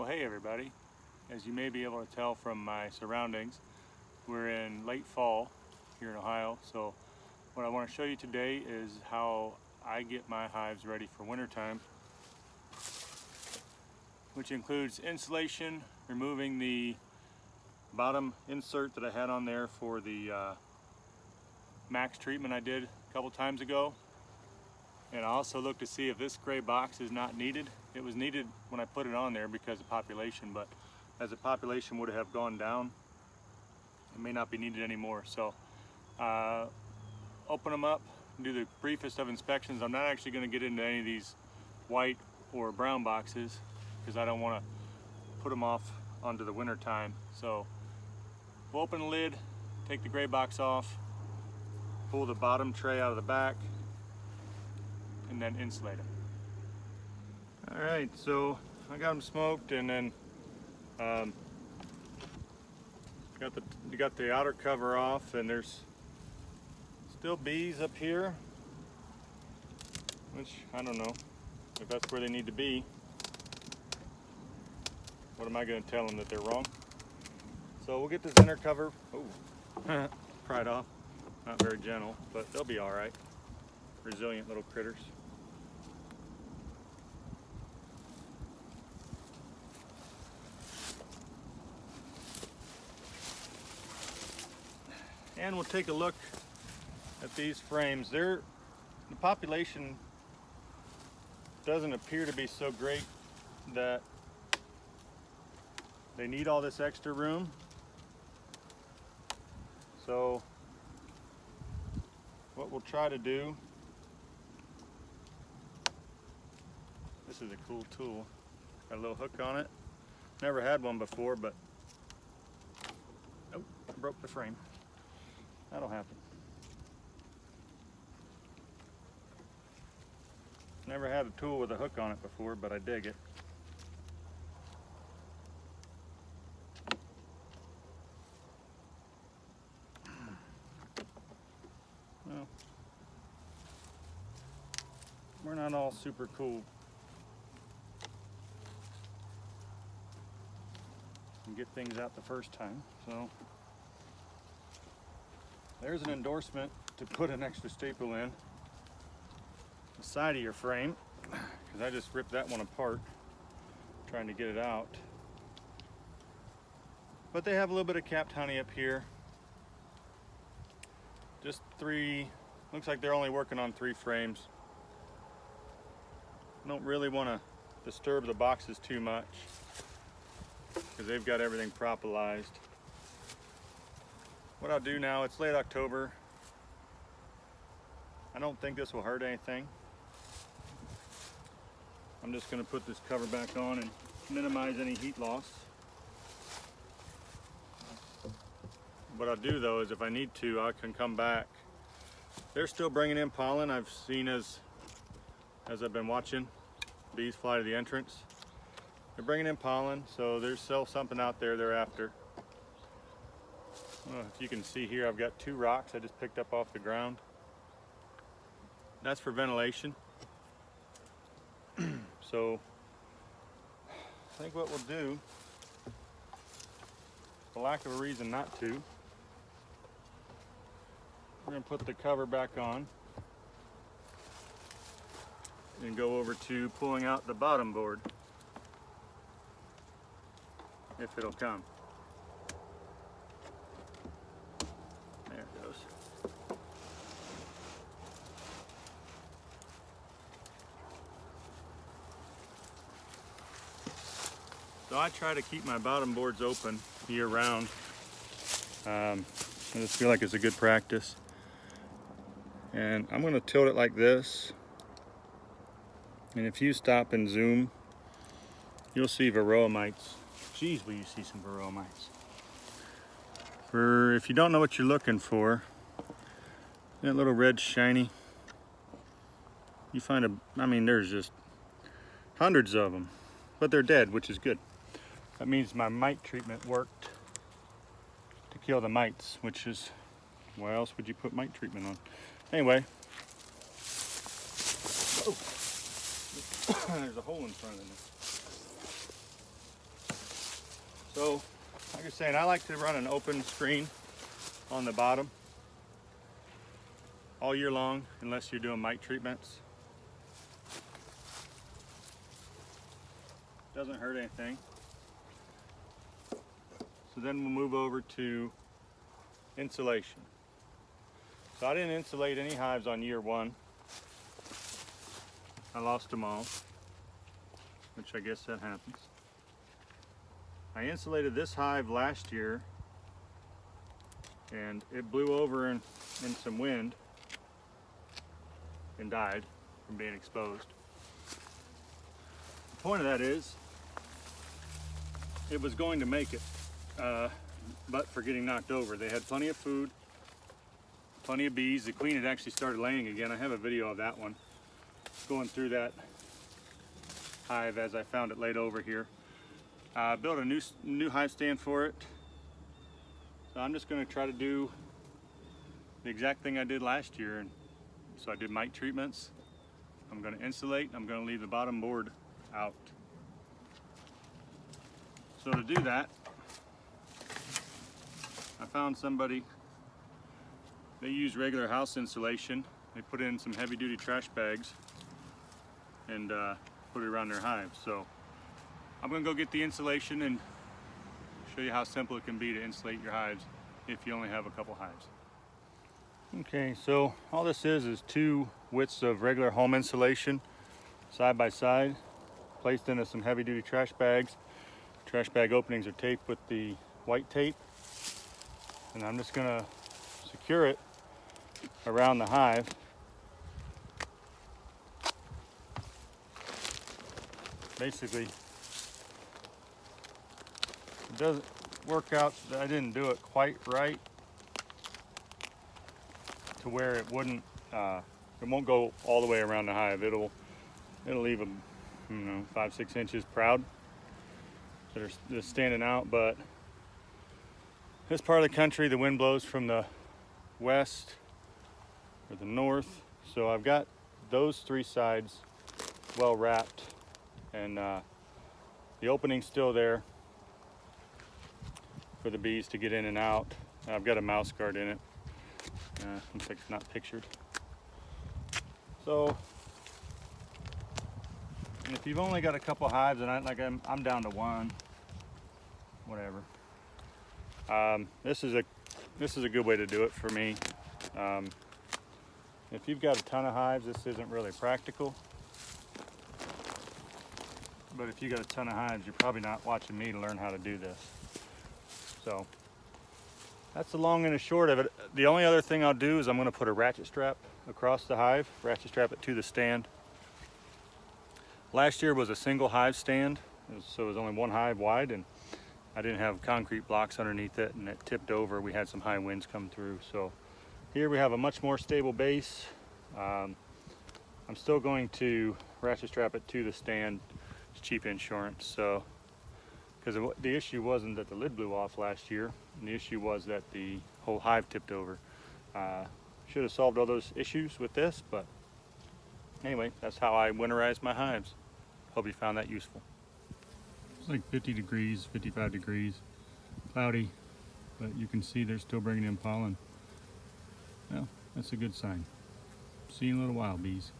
Well, hey everybody. As you may be able to tell from my surroundings, we're in late fall here in Ohio. So what I want to show you today is how I get my hives ready for wintertime, which includes insulation, removing the bottom insert that I had on there for the max treatment I did a couple times ago. And I also looked to see if this gray box is not needed. It was needed when I put it on there because of population, but as the population would have gone down, it may not be needed anymore. So open them up, do the briefest of inspections. I'm not actually going to get into any of these white or brown boxes because I don't want to put them off onto the winter time. So we'll open the lid, take the gray box off, pull the bottom tray out of the back, and then insulate them. All right, so I got them smoked, and then got the outer cover off, and there's still bees up here, which I don't know if that's where they need to be. What am I going to tell them, that they're wrong? So we'll get this inner cover. Oh, pried off. Not very gentle, but they'll be all right. Resilient little critters. And we'll take a look at these frames. The population doesn't appear to be so great that they need all this extra room. So what we'll try to do, this is a cool tool. Got a little hook on it. Never had one before, but oh, broke the frame. That'll happen. Never had a tool with a hook on it before, but I dig it. Well, we're not all super cool. And get things out the first time, so. There's an endorsement to put an extra staple in the side of your frame, because I just ripped that one apart trying to get it out. But they have a little bit of capped honey up here. Just 3, looks like they're only working on 3 frames. I don't really want to disturb the boxes too much because they've got everything propolized. What I'll do now, it's late October. I don't think this will hurt anything. I'm just going to put this cover back on and minimize any heat loss. What I'll do though is if I need to, I can come back. They're still bringing in pollen. I've seen as I've been watching bees fly to the entrance. They're bringing in pollen, so there's still something out there they're after. Well, if you can see here, I've got 2 rocks I just picked up off the ground. That's for ventilation. So I think what we'll do, for lack of a reason not to, we're going to put the cover back on and go over to pulling out the bottom board, if it'll come. There it goes. So I try to keep my bottom boards open year round. I just feel like it's a good practice. And I'm going to tilt it like this. And if you stop and zoom, you'll see varroa mites. Geez, will you see some varroa mites. If you don't know what you're looking for, that little red shiny, you find there's just hundreds of them, but they're dead, which is good. That means my mite treatment worked to kill the mites, which is, why else would you put mite treatment on? Anyway, oh. There's a hole in front of it. So, like I was saying, I like to run an open screen on the bottom all year long, unless you're doing mite treatments. Doesn't hurt anything. So then we'll move over to insulation. So I didn't insulate any hives on year one. I lost them all, which I guess that happens. I insulated this hive last year and it blew over in some wind and died from being exposed. The point of that is it was going to make it, but for getting knocked over. They had plenty of food, plenty of bees. The queen had actually started laying again. I have a video of that one, going through that hive as I found it laid over here. I built a new hive stand for it. So I'm just going to try to do the exact thing I did last year. And so I did mite treatments. I'm going to insulate. I'm going to leave the bottom board out. So to do that, I found somebody, they use regular house insulation. They put in some heavy duty trash bags and put it around their hives. So I'm gonna go get the insulation and show you how simple it can be to insulate your hives if you only have a couple hives. Okay, so all this is 2 widths of regular home insulation side by side, placed into some heavy duty trash bags. Trash bag openings are taped with the white tape, and I'm just gonna secure it around the hive. Basically, it doesn't work out that I didn't do it quite right to where it wouldn't, it won't go all the way around the hive. It'll leave them, 5-6 inches proud that are just standing out. But this part of the country, the wind blows from the west or the north, so I've got those 3 sides well wrapped, and the opening's still there for the bees to get in and out. I've got a mouse guard in it. Looks like it's not pictured. So, and if you've only got a couple hives, and I'm down to 1, whatever. This is a good way to do it for me. If you've got a ton of hives, this isn't really practical. But if you got a ton of hives, you're probably not watching me to learn how to do this. So that's the long and the short of it. The only other thing I'll do is I'm going to put a ratchet strap across the hive, ratchet strap it to the stand. Last year was a single hive stand, so it was only 1 hive wide, and I didn't have concrete blocks underneath it, and it tipped over. We had some high winds come through. So here we have a much more stable base. I'm still going to ratchet strap it to the stand. It's cheap insurance. So, because the issue wasn't that the lid blew off last year, and the issue was that the whole hive tipped over. Should have solved all those issues with this, but anyway, that's how I winterize my hives. Hope you found that useful. It's like 50 degrees, 55 degrees, cloudy, but you can see they're still bringing in pollen. Well, that's a good sign. See you in a little while, bees.